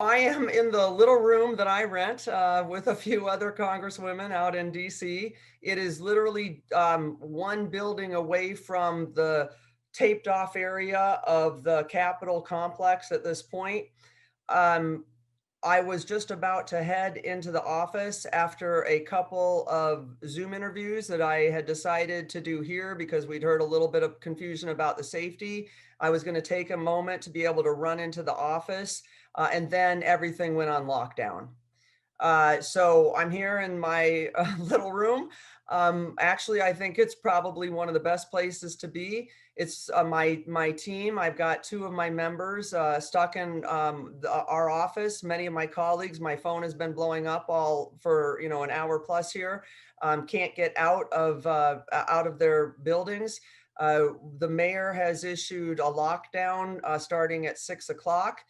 I am in the little room that I rent with a few other congresswomen out in DC. It is literally one building away from the taped off area of the Capitol complex at this point. Um, I was just about to head into the office after a couple of Zoom interviews that I had decided to do here because we'd heard a little bit of confusion about the safety. I was going to take a moment to be able to run into the office, and then everything went on lockdown. So I'm here in my little room. Actually, I think it's probably one of the best places to be. It's my team. I've got two of my members stuck in our office. Many of my colleagues, my phone has been blowing up all for an hour plus here. Can't get out of their buildings. The mayor has issued a lockdown starting at 6 o'clock.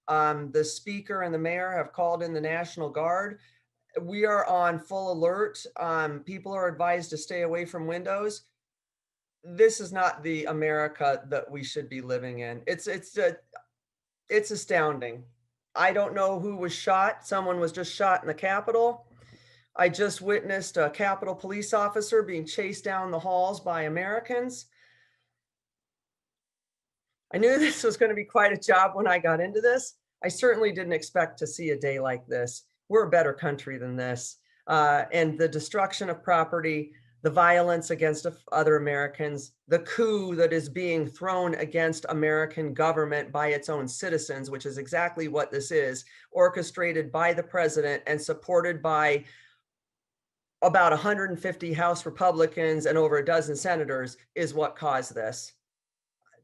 The speaker and the mayor have called in the National Guard. We are on full alert. People are advised to stay away from windows. This is not the America that we should be living in. It's astounding. I don't know who was shot. Someone was just shot in the Capitol. I just witnessed a Capitol police officer being chased down the halls by Americans. I knew this was going to be quite a job when I got into this. I certainly didn't expect to see a day like this. We're a better country than this. And the destruction of property, the violence against other Americans, the coup that is being thrown against American government by its own citizens, which is exactly what this is, orchestrated by the president and supported by about 150 House Republicans and over a dozen senators, is what caused this.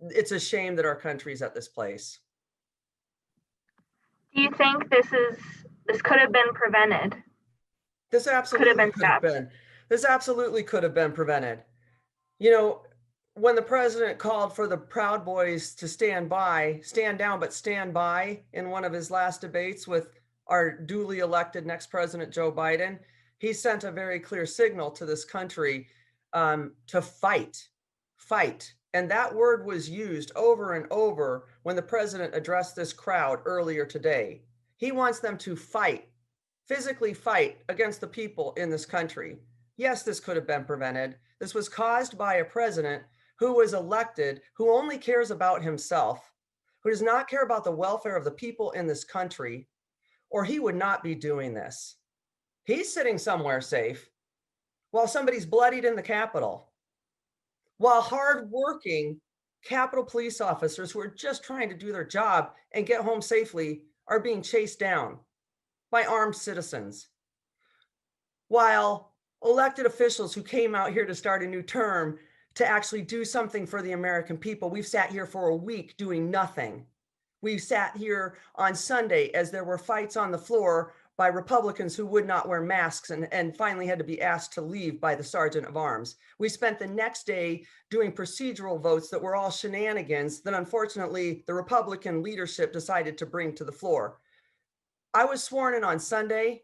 It's a shame that our country's at this place. Do you think this could have been prevented? This absolutely could have been. This absolutely could have been prevented. When the president called for the Proud Boys to stand down, but stand by in one of his last debates with our duly elected next president, Joe Biden, he sent a very clear signal to this country to fight. And that word was used over and over when the president addressed this crowd earlier today. He wants them to fight, physically fight against the people in this country. Yes, this could have been prevented. This was caused by a president who was elected, who only cares about himself, who does not care about the welfare of the people in this country, or he would not be doing this. He's sitting somewhere safe while somebody's bloodied in the Capitol, while hardworking Capitol police officers who are just trying to do their job and get home safely are being chased down by armed citizens, while elected officials who came out here to start a new term to actually do something for the American people. We've sat here for a week doing nothing. We sat here on Sunday as there were fights on the floor by Republicans who would not wear masks and finally had to be asked to leave by the sergeant of arms. We spent the next day doing procedural votes that were all shenanigans that unfortunately the Republican leadership decided to bring to the floor. I was sworn in on Sunday.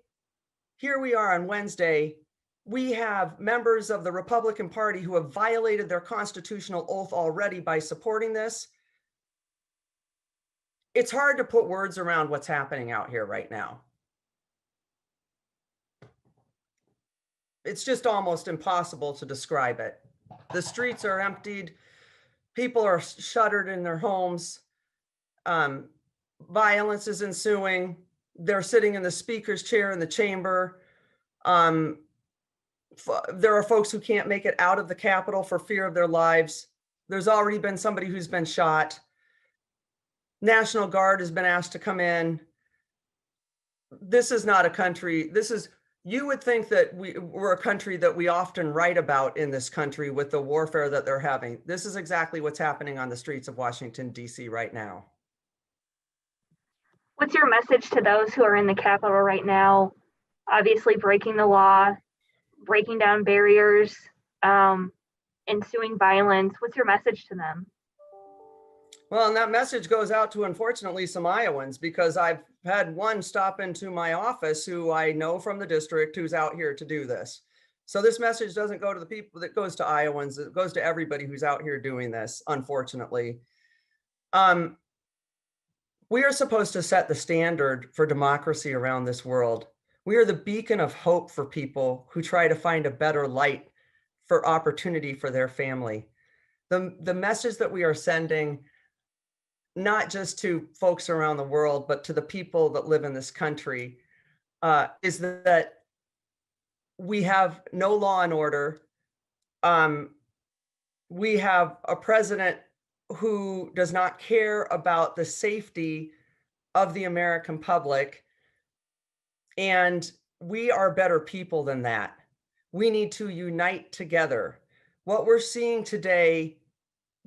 Here we are on Wednesday. We have members of the Republican Party who have violated their constitutional oath already by supporting this. It's hard to put words around what's happening out here right now. It's just almost impossible to describe it. The streets are emptied. People are shuttered in their homes. Violence is ensuing. They're sitting in the speaker's chair in the chamber. There are folks who can't make it out of the Capitol for fear of their lives. There's already been somebody who's been shot. National Guard has been asked to come in. This is not a country. You would think that we're a country that we often write about in this country with the warfare that they're having. This is exactly what's happening on the streets of Washington, D.C. right now. What's your message to those who are in the Capitol right now, obviously breaking the law, breaking down barriers, ensuing violence? What's your message to them? Well, and that message goes out to, unfortunately, some Iowans, because I've had one stop into my office who I know from the district who's out here to do this. So this message doesn't go to the people, that goes to Iowans. It goes to everybody who's out here doing this, unfortunately. We are supposed to set the standard for democracy around this world. We are the beacon of hope for people who try to find a better light for opportunity for their family. The message that we are sending, not just to folks around the world, but to the people that live in this country, is that we have no law and order. Um, we have a president who does not care about the safety of the American public. And we are better people than that. We need to unite together. What we're seeing today,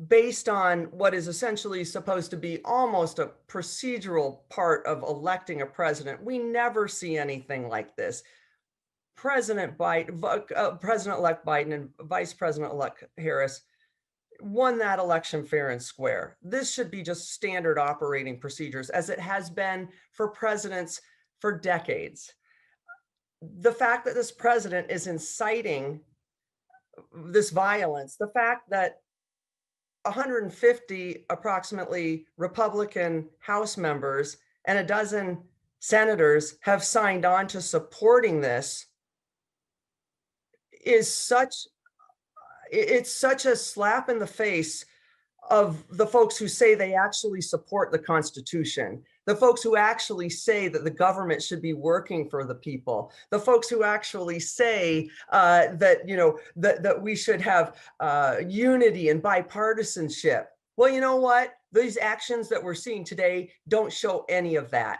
based on what is essentially supposed to be almost a procedural part of electing a president, we never see anything like this. President-elect Biden and Vice President-elect Harris won that election fair and square. This should be just standard operating procedures, as it has been for presidents for decades. The fact that this president is inciting this violence, the fact that 150 approximately Republican House members and a dozen senators have signed on to supporting this is such a slap in the face of the folks who say they actually support the Constitution, the folks who actually say that the government should be working for the people, the folks who actually say that we should have unity and bipartisanship. Well, you know what? These actions that we're seeing today don't show any of that.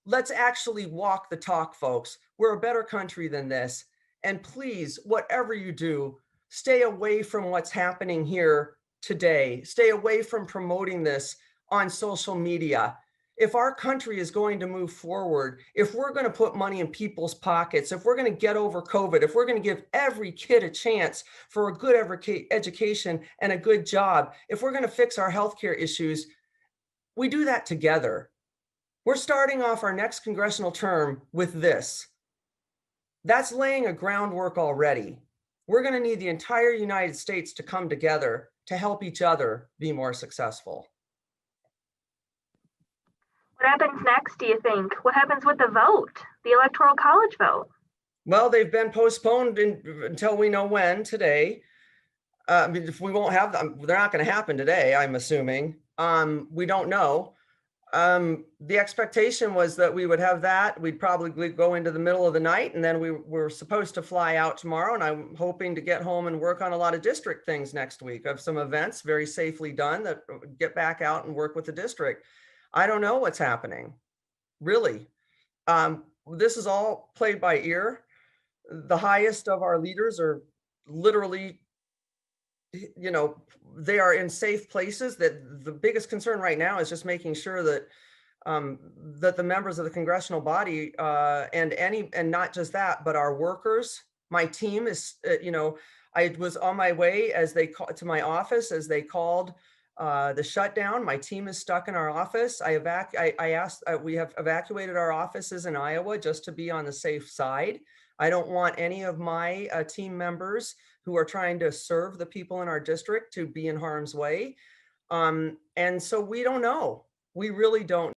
Let's actually walk the talk, folks. We're a better country than this. And please, whatever you do, stay away from what's happening here today. Stay away from promoting this on social media. If our country is going to move forward, if we're going to put money in people's pockets, if we're going to get over COVID, if we're going to give every kid a chance for a good education and a good job, if we're going to fix our healthcare issues, we do that together. We're starting off our next congressional term with this. That's laying a groundwork already. We're going to need the entire United States to come together to help each other be more successful. What happens next, do you think? What happens with the vote, the Electoral College vote? Well, they've been postponed until we know when today. If we won't have them, they're not going to happen today, I'm assuming. We don't know. The expectation was that we would have that. We'd probably go into the middle of the night, and then we were supposed to fly out tomorrow. And I'm hoping to get home and work on a lot of district things next week. I have some events very safely done that get back out and work with the district. I don't know what's happening, really. This is all played by ear. The highest of our leaders are literally, they are in safe places. That the biggest concern right now is just making sure that that the members of the congressional body and not just that, but our workers, my team is, I was on my way as they called to my office as they called the shutdown. My team is stuck in our office. We have evacuated our offices in Iowa just to be on the safe side. I don't want any of my team members who are trying to serve the people in our district to be in harm's way. And so we don't know. We really don't